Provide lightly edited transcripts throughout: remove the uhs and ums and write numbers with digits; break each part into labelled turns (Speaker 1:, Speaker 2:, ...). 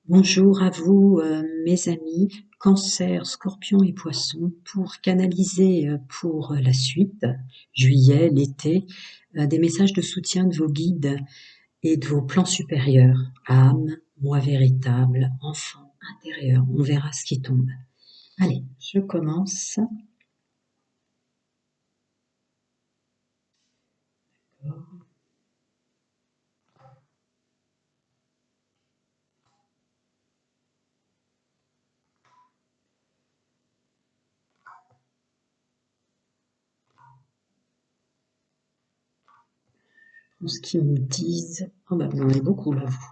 Speaker 1: Bonjour à vous, mes amis, Cancer, Scorpion et Poisson, pour canaliser pour la suite, juillet, l'été, des messages de soutien de vos guides et de vos plans supérieurs, âme, moi véritable, enfant intérieur. On verra ce qui tombe. Allez, je commence. Ce qu'ils me disent. Oh bah, vous en avez beaucoup là, vous.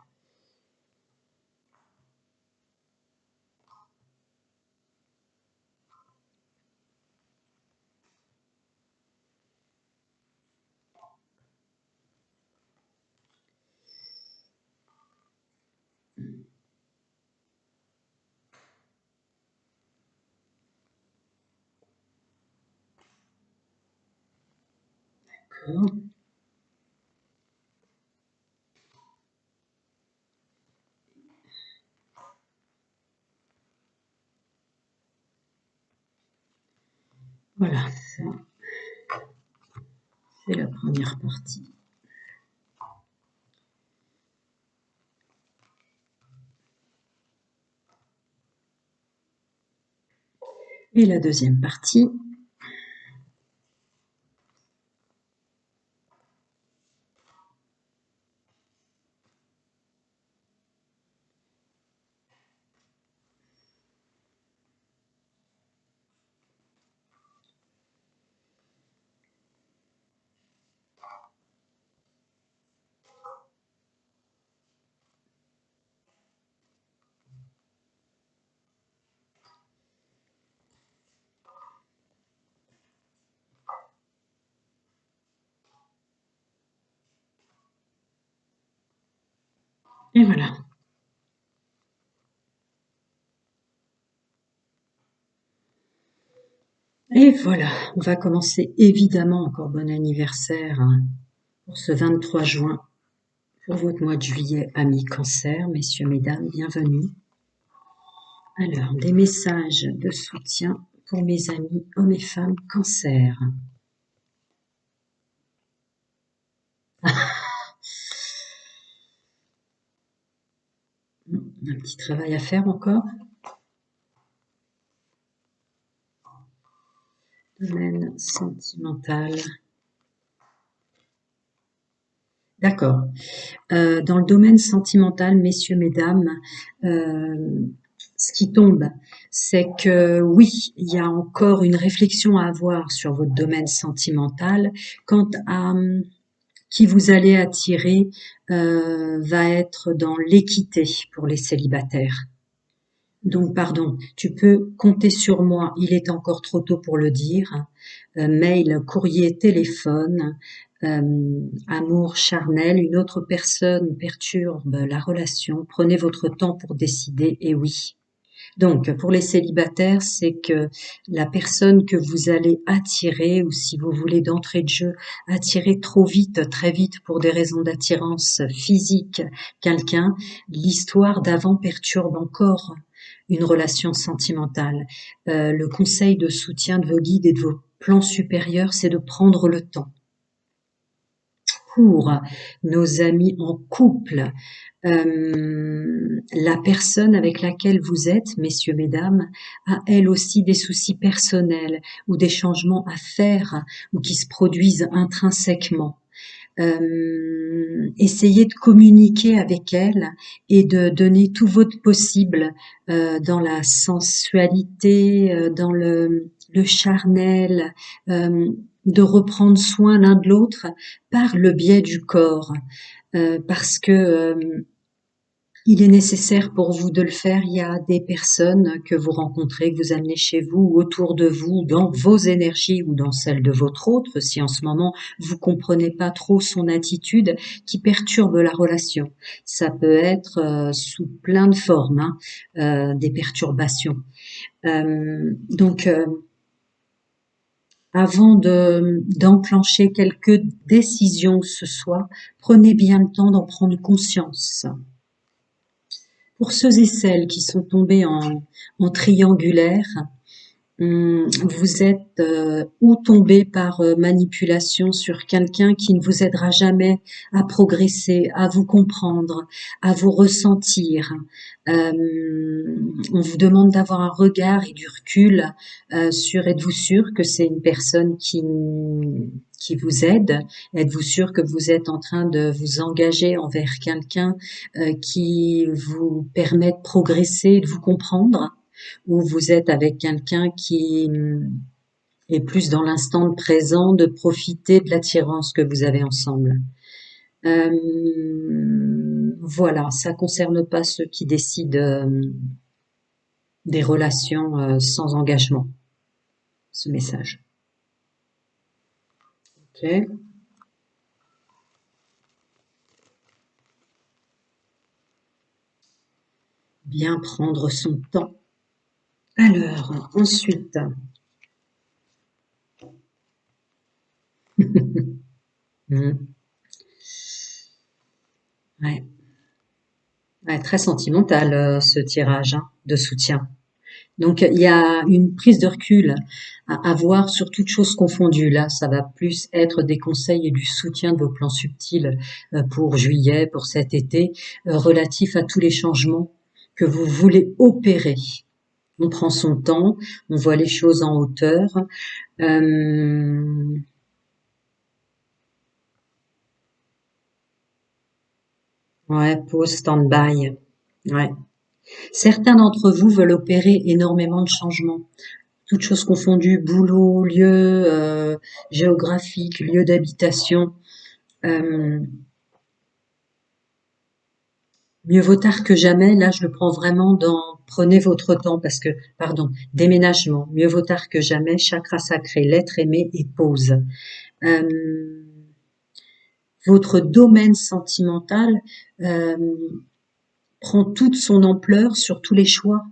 Speaker 1: D'accord. Voilà, ça, c'est la première partie. Et la deuxième partie. Et voilà. Et voilà, on va commencer évidemment, encore bon anniversaire pour ce 23 juin, pour votre mois de juillet, amis Cancer, messieurs, mesdames, bienvenue. Alors, des messages de soutien pour mes amis hommes et femmes Cancer. Un petit travail à faire encore. Domaine sentimental. D'accord. Dans le domaine sentimental, messieurs, mesdames, ce qui tombe, c'est que oui, il y a encore une réflexion à avoir sur votre domaine sentimental quant à qui vous allez attirer va être dans l'équité pour les célibataires. Donc, pardon, tu peux compter sur moi, il est encore trop tôt pour le dire. Mail, courrier, téléphone, amour charnel, une autre personne perturbe la relation, prenez votre temps pour décider, et oui. Donc, pour les célibataires, c'est que la personne que vous allez attirer, ou si vous voulez d'entrée de jeu, attirer trop vite, très vite, pour des raisons d'attirance physique, quelqu'un, l'histoire d'avant perturbe encore une relation sentimentale. Le conseil de soutien de vos guides et de vos plans supérieurs, c'est de prendre le temps. Pour nos amis en couple, la personne avec laquelle vous êtes, messieurs, mesdames, a elle aussi des soucis personnels ou des changements à faire ou qui se produisent intrinsèquement. Essayez de communiquer avec elle et de donner tout votre possible dans la sensualité, dans le charnel, de reprendre soin l'un de l'autre par le biais du corps, parce que il est nécessaire pour vous de le faire. Il y a des personnes que vous rencontrez, que vous amenez chez vous, autour de vous, dans vos énergies ou dans celles de votre autre, si en ce moment vous comprenez pas trop son attitude, qui perturbe la relation. Ça peut être sous plein de formes, des perturbations. Donc, avant d'enclencher quelque décision que ce soit, prenez bien le temps d'en prendre conscience. Pour ceux et celles qui sont tombés en triangulaire, vous êtes ou tombé par manipulation sur quelqu'un qui ne vous aidera jamais à progresser, à vous comprendre, à vous ressentir. On vous demande d'avoir un regard et du recul sur êtes-vous sûr que c'est une personne qui vous aide? Êtes-vous sûr que vous êtes en train de vous engager envers quelqu'un qui vous permet de progresser, de vous comprendre? Ou vous êtes avec quelqu'un qui est plus dans l'instant présent, de profiter de l'attirance que vous avez ensemble. Voilà, ça concerne pas ceux qui décident des relations sans engagement, ce message. Ok. Bien prendre son temps. Alors, ensuite. Ouais. Ouais, très sentimental ce tirage hein, de soutien. Donc il y a une prise de recul à avoir sur toutes choses confondues. Là, ça va plus être des conseils et du soutien de vos plans subtils pour juillet, pour cet été, relatif à tous les changements que vous voulez opérer. On prend son temps, on voit les choses en hauteur. Euh, ouais, pause, stand-by. Ouais. Certains d'entre vous veulent opérer énormément de changements. Toutes choses confondues, boulot, lieu géographique, lieu d'habitation. Euh, Mieux vaut tard que jamais. Là, je le prends vraiment dans prenez votre temps parce que, pardon, déménagement. Mieux vaut tard que jamais. Chakra sacré, l'être aimé et pause. Euh, Votre domaine sentimental euh, prend toute son ampleur sur tous les choix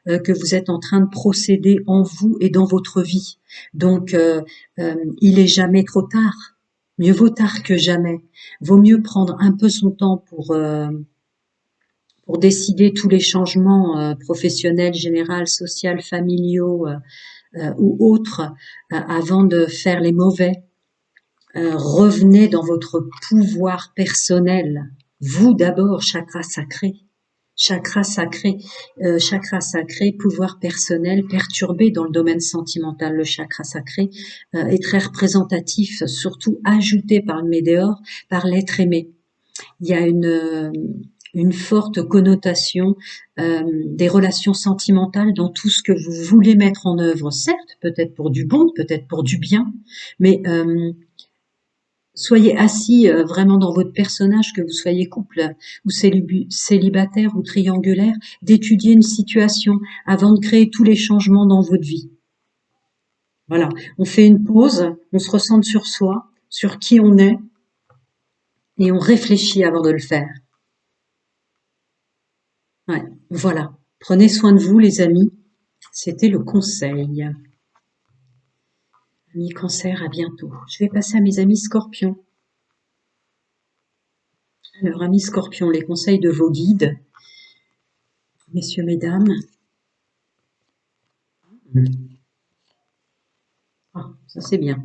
Speaker 1: que vous êtes en train de procéder en vous et dans votre vie. Donc, il est jamais trop tard. Mieux vaut tard que jamais. Vaut mieux prendre un peu son temps pour décider tous les changements professionnels, généraux, sociaux, familiaux ou autres avant de faire les mauvais. Revenez dans votre pouvoir personnel. Vous d'abord, chakra sacré. Chakra sacré, pouvoir personnel perturbé dans le domaine sentimental. Le chakra sacré est très représentatif, surtout ajouté par le météore, par l'être aimé. Il y a une forte connotation des relations sentimentales dans tout ce que vous voulez mettre en œuvre, certes, peut-être pour du bon, peut-être pour du bien, mais soyez assis vraiment dans votre personnage, que vous soyez couple ou célibataire ou triangulaire, d'étudier une situation avant de créer tous les changements dans votre vie. Voilà, on fait une pause, on se recentre sur soi, sur qui on est, et on réfléchit avant de le faire. Ouais, voilà. Prenez soin de vous, les amis. C'était le conseil. Amis Cancer, à bientôt. Je vais passer à mes amis Scorpions. Alors, amis Scorpions, les conseils de vos guides, messieurs, mesdames. Ah, ça c'est bien.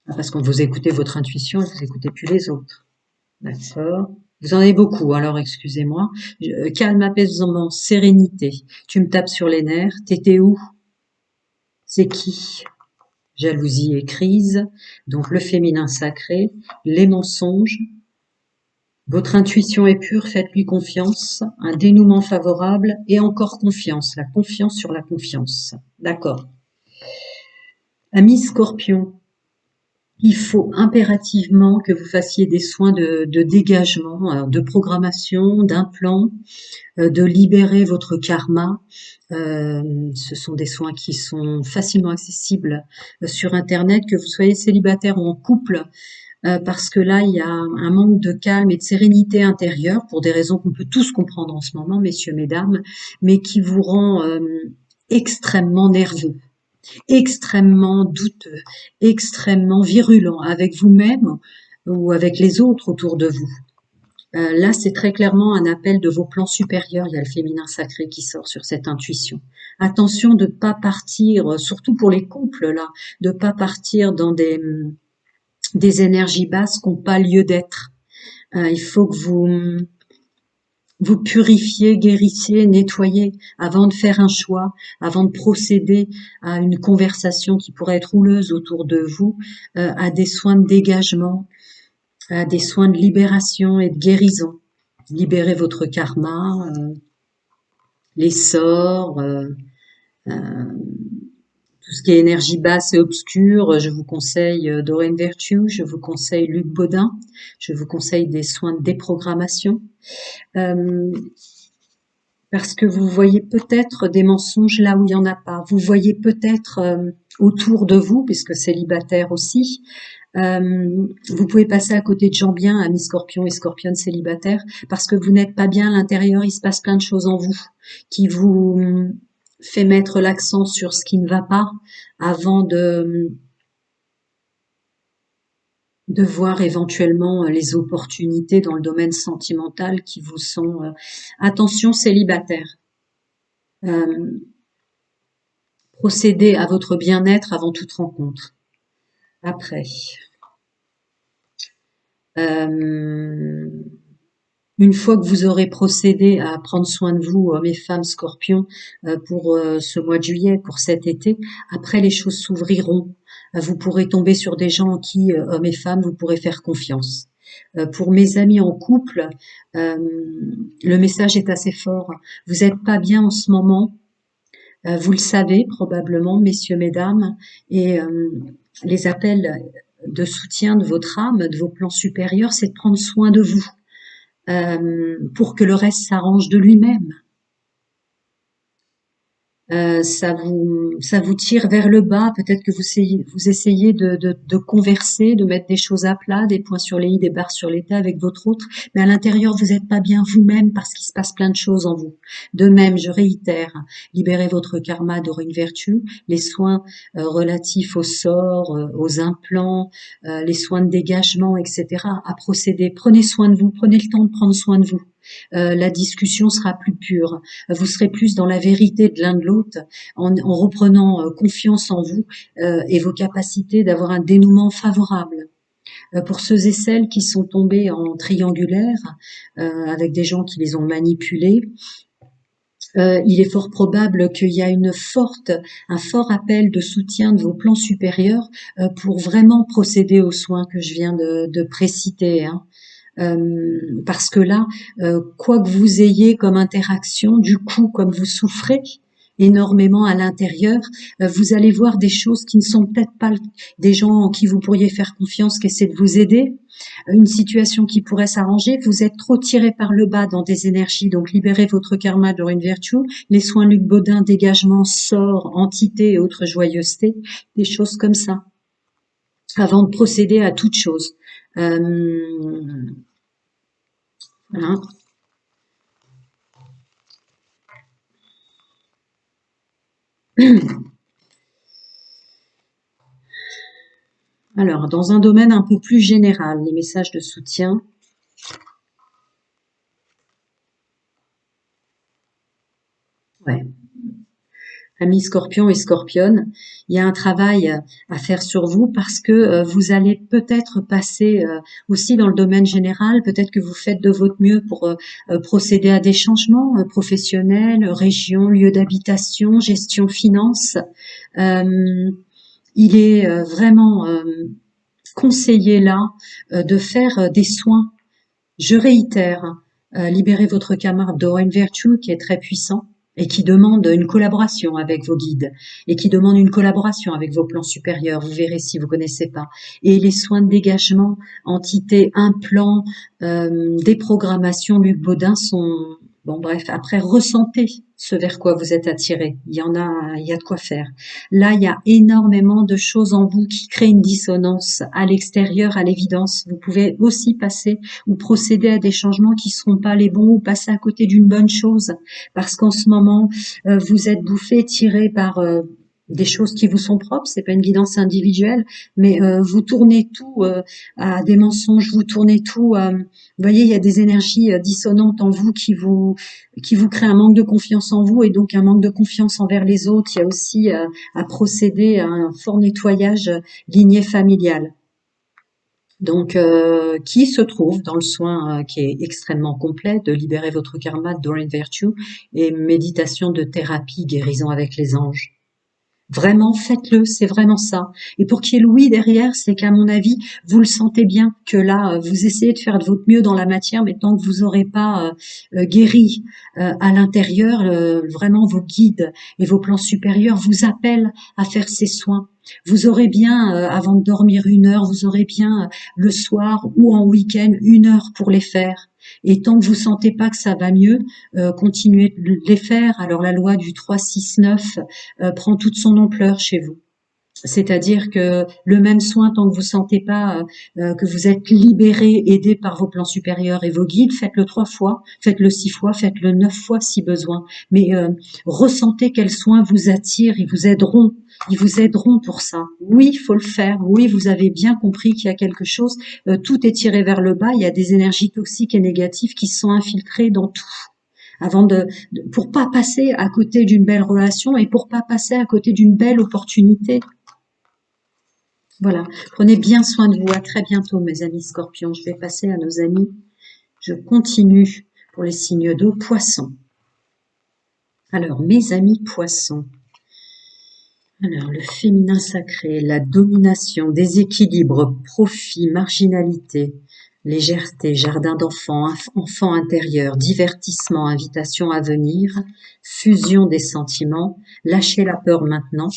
Speaker 1: Ah, parce que vous écoutez votre intuition et vous écoutez plus les autres. D'accord. Vous en avez beaucoup, alors excusez-moi. Calme, apaisement, sérénité. Tu me tapes sur les nerfs. T'étais où? C'est qui? Jalousie et crise. Donc le féminin sacré, les mensonges. Votre intuition est pure, faites-lui confiance. Un dénouement favorable et encore confiance. La confiance sur la confiance. D'accord. Ami Scorpion, il faut impérativement que vous fassiez des soins de dégagement, de programmation, d'implant, de libérer votre karma. Ce sont des soins qui sont facilement accessibles sur Internet, que vous soyez célibataire ou en couple, parce que là, il y a un manque de calme et de sérénité intérieure, pour des raisons qu'on peut tous comprendre en ce moment, messieurs, mesdames, mais qui vous rend extrêmement nerveux, extrêmement douteux, extrêmement virulent avec vous-même ou avec les autres autour de vous. Là, c'est très clairement un appel de vos plans supérieurs. Il y a le féminin sacré qui sort sur cette intuition. Attention de pas partir, surtout pour les couples là, de pas partir dans des énergies basses qui n'ont pas lieu d'être. Il faut que vous purifiez, guérissiez, nettoyez avant de faire un choix, avant de procéder à une conversation qui pourrait être houleuse autour de vous, à des soins de dégagement, à des soins de libération et de guérison. Libérez votre karma, les sorts, tout ce qui est énergie basse et obscure. Je vous conseille Doreen Virtue, je vous conseille Luc Baudin, je vous conseille des soins de déprogrammation. Parce que vous voyez peut-être des mensonges là où il n'y en a pas. Vous voyez peut-être autour de vous, puisque célibataire aussi, vous pouvez passer à côté de gens bien, amis scorpions et scorpionnes célibataires, parce que vous n'êtes pas bien à l'intérieur, il se passe plein de choses en vous qui vous fait mettre l'accent sur ce qui ne va pas avant de voir éventuellement les opportunités dans le domaine sentimental qui vous sont... Attention célibataire, procédez à votre bien-être avant toute rencontre. Après, une fois que vous aurez procédé à prendre soin de vous, hommes et femmes scorpions, pour ce mois de juillet, pour cet été, après les choses s'ouvriront. Vous pourrez tomber sur des gens en qui, hommes et femmes, vous pourrez faire confiance. Pour mes amis en couple, le message est assez fort. Vous n'êtes pas bien en ce moment. Vous le savez probablement, messieurs, mesdames, et les appels de soutien de votre âme, de vos plans supérieurs, c'est de prendre soin de vous pour que le reste s'arrange de lui-même. Ça vous tire vers le bas, peut-être que vous essayez de converser, de mettre des choses à plat, des points sur les i, des barres sur les t avec votre autre, mais à l'intérieur vous n'êtes pas bien vous-même parce qu'il se passe plein de choses en vous. De même, je réitère, libérez votre karma Doreen Virtue, les soins relatifs au sort, aux implants, les soins de dégagement, etc. à procéder. Prenez soin de vous, prenez le temps de prendre soin de vous. La discussion sera plus pure. Vous serez plus dans la vérité de l'un de l'autre en reprenant confiance en vous et vos capacités d'avoir un dénouement favorable. Pour ceux et celles qui sont tombés en triangulaire avec des gens qui les ont manipulés, il est fort probable qu'il y a un fort appel de soutien de vos plans supérieurs pour vraiment procéder aux soins que je viens de préciter. Hein. Parce que là, quoi que vous ayez comme interaction, du coup, comme vous souffrez énormément à l'intérieur, vous allez voir des choses qui ne sont peut-être pas des gens en qui vous pourriez faire confiance, qui essaient de vous aider, une situation qui pourrait s'arranger, vous êtes trop tiré par le bas dans des énergies, donc libérez votre karma Doreen Virtue, les soins Luc Baudin, dégagement, sort, entité et autres joyeusetés, des choses comme ça, avant de procéder à toute chose. Voilà. Alors, dans un domaine un peu plus général, les messages de soutien. Ouais. Amis scorpions et scorpionnes, il y a un travail à faire sur vous parce que vous allez peut-être passer aussi dans le domaine général, peut-être que vous faites de votre mieux pour procéder à des changements professionnels, région, lieu d'habitation, gestion, finance. Il est vraiment conseillé là de faire des soins. Je réitère, libérez votre camarade Doreen Virtue qui est très puissant et qui demande une collaboration avec vos guides et qui demande une collaboration avec vos plans supérieurs. Vous verrez si vous connaissez pas. Et les soins de dégagement, entités, implants, déprogrammation, Luc Baudin sont... Bon, bref, après, ressentez ce vers quoi vous êtes attiré. Il y a de quoi faire. Là, il y a énormément de choses en vous qui créent une dissonance à l'extérieur, à l'évidence. Vous pouvez aussi passer ou procéder à des changements qui seront pas les bons ou passer à côté d'une bonne chose parce qu'en ce moment, vous êtes bouffé, tiré par des choses qui vous sont propres, c'est pas une guidance individuelle, mais vous tournez tout à des mensonges, vous tournez tout vous voyez, il y a des énergies dissonantes en vous qui vous créent un manque de confiance en vous et donc un manque de confiance envers les autres. Il y a aussi à procéder à un fort nettoyage lignée familiale. Donc, qui se trouve dans le soin qui est extrêmement complet de libérer votre karma, Doreen Virtue, et méditation de thérapie, guérison avec les anges. Vraiment, faites-le, c'est vraiment ça. Et pour qu'il y ait Louis derrière, c'est qu'à mon avis, vous le sentez bien que là, vous essayez de faire de votre mieux dans la matière, mais tant que vous n'aurez pas guéri à l'intérieur, vraiment vos guides et vos plans supérieurs vous appellent à faire ces soins. Vous aurez bien, avant de dormir 1 heure, vous aurez bien le soir ou en week-end 1 heure pour les faire. Et tant que vous sentez pas que ça va mieux, continuez de les faire. Alors la loi du 3-6-9 prend toute son ampleur chez vous. C'est-à-dire que le même soin, tant que vous sentez pas que vous êtes libéré, aidé par vos plans supérieurs et vos guides, faites-le 3 fois, faites-le 6 fois, faites-le 9 fois si besoin. Mais ressentez quels soins vous attirent, ils vous aideront. Ils vous aideront pour ça. Oui, il faut le faire. Oui, vous avez bien compris qu'il y a quelque chose. Tout est tiré vers le bas. Il y a des énergies toxiques et négatives qui se sont infiltrées dans tout. Avant pour pas passer à côté d'une belle relation et pour pas passer à côté d'une belle opportunité. Voilà, prenez bien soin de vous. À très bientôt, mes amis scorpions. Je vais passer à nos amis. Je continue pour les signes d'eau. Poissons. Alors, mes amis poissons. Alors, le féminin sacré, la domination, déséquilibre, profit, marginalité, légèreté, jardin d'enfants, enfant intérieur, divertissement, invitation à venir, fusion des sentiments, lâchez la peur maintenant.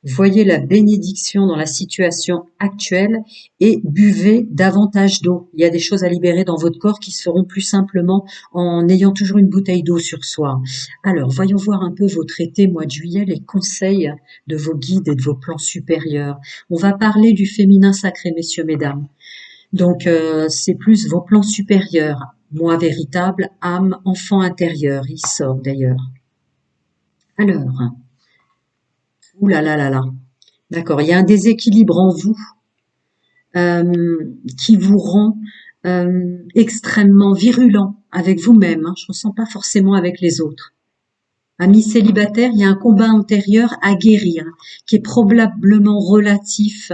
Speaker 1: Voyez la bénédiction dans la situation actuelle et buvez davantage d'eau. Il y a des choses à libérer dans votre corps qui se feront plus simplement en ayant toujours une bouteille d'eau sur soi. Alors, voyons voir un peu vos traités mois de juillet, les conseils de vos guides et de vos plans supérieurs. On va parler du féminin sacré, messieurs, mesdames. Donc, c'est plus vos plans supérieurs. Moi véritable, âme, enfant intérieur. Il sort d'ailleurs. Alors, ouh là là là là. D'accord, il y a un déséquilibre en vous qui vous rend extrêmement virulent avec vous-même. Je ne ressens pas forcément avec les autres. Amis célibataires, il y a un combat intérieur à guérir qui est probablement relatif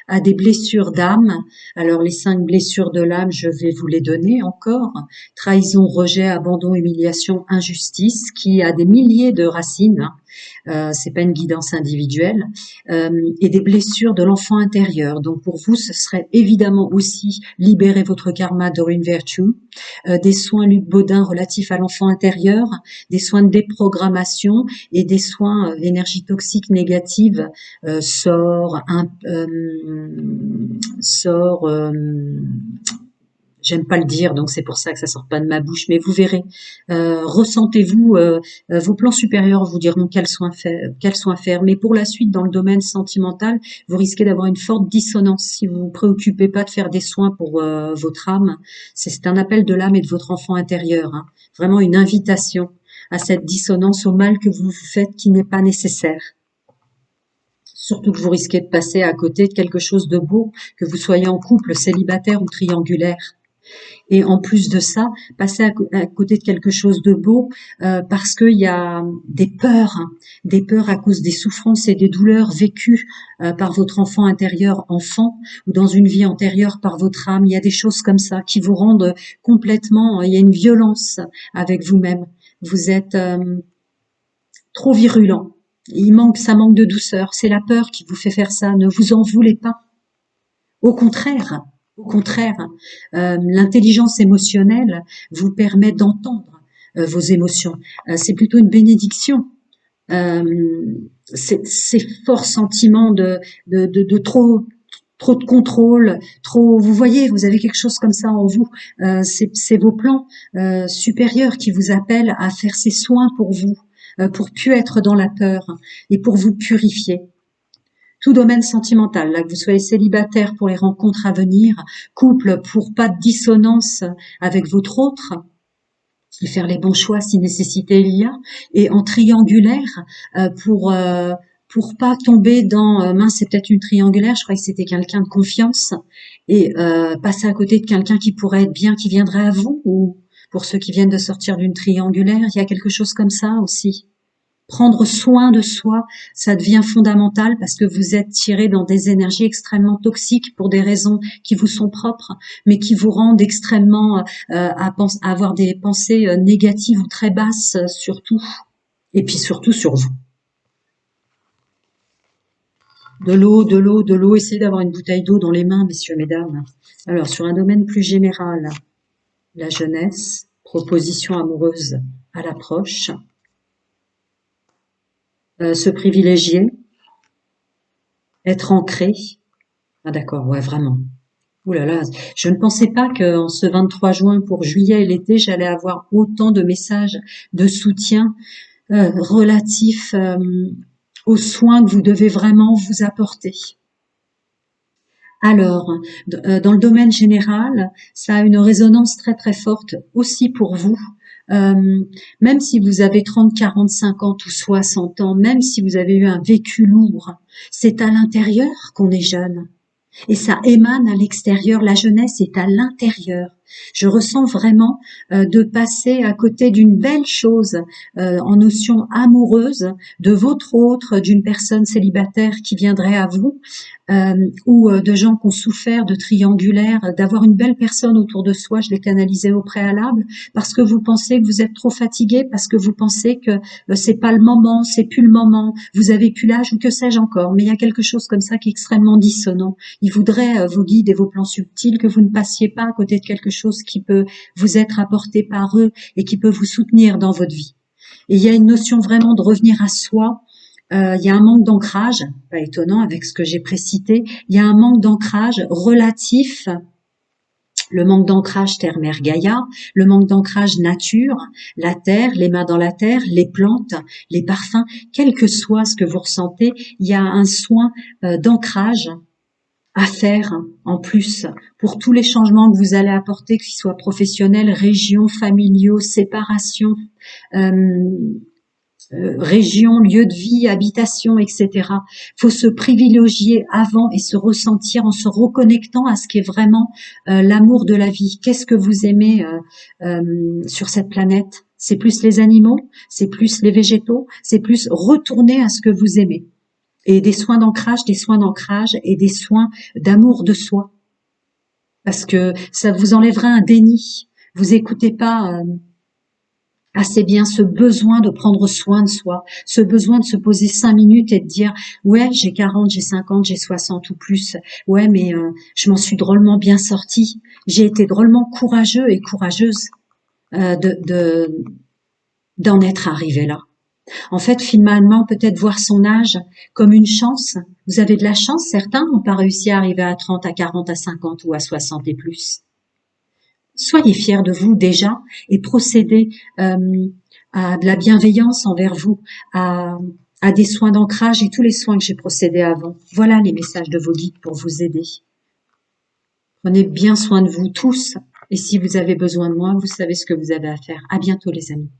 Speaker 1: à des blessures d'âme. Alors les 5 blessures de l'âme, je vais vous les donner encore. Trahison, rejet, abandon, humiliation, injustice, qui a des milliers de racines. C'est pas une guidance individuelle, et des blessures de l'enfant intérieur. Donc pour vous, ce serait évidemment aussi libérer votre karma Doreen Virtue, des soins Luc Baudin relatifs à l'enfant intérieur, des soins de déprogrammation et des soins énergie toxique négative, sort, j'aime pas le dire, donc c'est pour ça que ça sort pas de ma bouche, mais vous verrez. Ressentez-vous, vos plans supérieurs vous diront quels soins faire. Mais pour la suite, dans le domaine sentimental, vous risquez d'avoir une forte dissonance si vous vous préoccupez pas de faire des soins pour votre âme. C'est un appel de l'âme et de votre enfant intérieur, hein. Vraiment une invitation à cette dissonance, au mal que vous faites qui n'est pas nécessaire. Surtout que vous risquez de passer à côté de quelque chose de beau, que vous soyez en couple, célibataire ou triangulaire. Et en plus de ça, passer à côté de quelque chose de beau parce qu'il y a des peurs à cause des souffrances et des douleurs vécues par votre enfant intérieur enfant ou dans une vie antérieure par votre âme. Il y a des choses comme ça qui vous rendent complètement, il y a une violence avec vous-même. Vous êtes trop virulent. Ça manque de douceur. C'est la peur qui vous fait faire ça. Ne vous en voulez pas. Au contraire, l'intelligence émotionnelle vous permet d'entendre vos émotions. C'est plutôt une bénédiction. Ces forts sentiments de trop de contrôle, vous voyez, vous avez quelque chose comme ça en vous. C'est vos plans supérieurs qui vous appellent à faire ces soins pour vous, pour plus être dans la peur et pour vous purifier. Tout domaine sentimental, là que vous soyez célibataire pour les rencontres à venir, couple pour pas de dissonance avec votre autre, et faire les bons choix si nécessité il y a, et en triangulaire pour pour pas tomber dans mince, c'est peut-être une triangulaire, je croyais que c'était quelqu'un de confiance, et passer à côté de quelqu'un qui pourrait être bien, qui viendrait à vous, ou pour ceux qui viennent de sortir d'une triangulaire, il y a quelque chose comme ça aussi. Prendre soin de soi, ça devient fondamental parce que vous êtes tiré dans des énergies extrêmement toxiques pour des raisons qui vous sont propres, mais qui vous rendent extrêmement à avoir des pensées négatives ou très basses surtout, et puis surtout sur vous. De l'eau, de l'eau, de l'eau. Essayez d'avoir une bouteille d'eau dans les mains, messieurs, mesdames. Alors, sur un domaine plus général, la jeunesse, proposition amoureuse à l'approche, se privilégier, être ancré. Ah d'accord, ouais, vraiment. Ouh là là, je ne pensais pas qu'en ce 23 juin pour juillet et l'été, j'allais avoir autant de messages de soutien relatifs aux soins que vous devez vraiment vous apporter. Alors, dans le domaine général, ça a une résonance très très forte aussi pour vous. Euh, Même si vous avez 30, 40, 50 ou 60 ans, même si vous avez eu un vécu lourd, c'est à l'intérieur qu'on est jeune. Et ça émane à l'extérieur. La jeunesse est à l'intérieur. Je ressens vraiment de passer à côté d'une belle chose en notion amoureuse de votre autre, d'une personne célibataire qui viendrait à vous, ou de gens qui ont souffert de triangulaire, d'avoir une belle personne autour de soi. Je l'ai canalisé au préalable parce que vous pensez que vous êtes trop fatigué, parce que vous pensez que c'est pas le moment, c'est plus le moment, vous avez plus l'âge ou que sais-je encore. Mais il y a quelque chose comme ça qui est extrêmement dissonant. Il voudrait, vos guides et vos plans subtils, que vous ne passiez pas à côté de quelque chose qui peut vous être apporté par eux et qui peut vous soutenir dans votre vie. Et il y a une notion vraiment de revenir à soi. Il y a un manque d'ancrage, pas étonnant avec ce que j'ai précité. Il y a un manque d'ancrage relatif, le manque d'ancrage terre-mère Gaïa, le manque d'ancrage nature, la terre, les mains dans la terre, les plantes, les parfums, quel que soit ce que vous ressentez, il y a un soin d'ancrage à faire en plus pour tous les changements que vous allez apporter, qu'ils soient professionnels, régions, familiaux, séparation, région, lieu de vie, habitation, etc. Faut se privilégier avant et se ressentir en se reconnectant à ce qui est vraiment l'amour de la vie. Qu'est-ce que vous aimez sur cette planète? C'est plus les animaux, c'est plus les végétaux, c'est plus retourner à ce que vous aimez. Et des soins d'ancrage et des soins d'amour de soi. Parce que ça vous enlèvera un déni. Vous écoutez pas assez bien ce besoin de prendre soin de soi, ce besoin de se poser 5 minutes et de dire ouais, j'ai 40, j'ai 50, j'ai 60 ou plus. Ouais, mais je m'en suis drôlement bien sortie. J'ai été drôlement courageux et courageuse d'en être arrivée là. En fait, finalement, peut-être voir son âge comme une chance. Vous avez de la chance, certains n'ont pas réussi à arriver à 30, à 40, à 50 ou à 60 et plus. Soyez fiers de vous déjà et procédez à de la bienveillance envers vous, à des soins d'ancrage et tous les soins que j'ai procédés avant. Voilà les messages de vos guides pour vous aider. Prenez bien soin de vous tous et si vous avez besoin de moi, vous savez ce que vous avez à faire. À bientôt les amis.